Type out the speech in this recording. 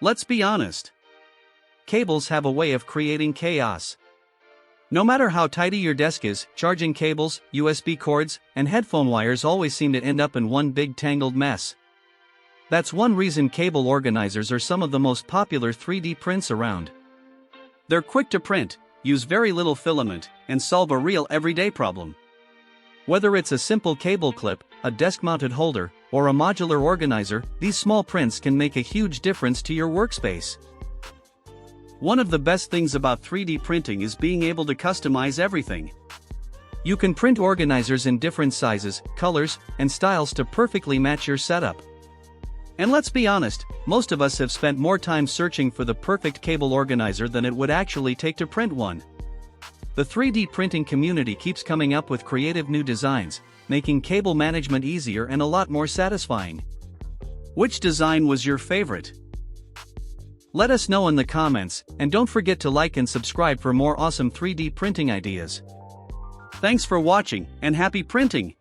Let's be honest. Cables have a way of creating chaos. No matter how tidy your desk is, charging cables, USB cords, and headphone wires always seem to end up in one big tangled mess. That's one reason cable organizers are some of the most popular 3D prints around. They're quick to print, use very little filament, and solve a real everyday problem. Whether it's a simple cable clip, a desk-mounted holder, or a modular organizer, these small prints can make a huge difference to your workspace. One of the best things about 3D printing is being able to customize everything. You can print organizers in different sizes, colors, and styles to perfectly match your setup. And let's be honest, most of us have spent more time searching for the perfect cable organizer than it would actually take to print one. The 3D printing community keeps coming up with creative new designs, making cable management easier and a lot more satisfying. Which design was your favorite? Let us know in the comments, and don't forget to like and subscribe for more awesome 3D printing ideas. Thanks for watching, and happy printing!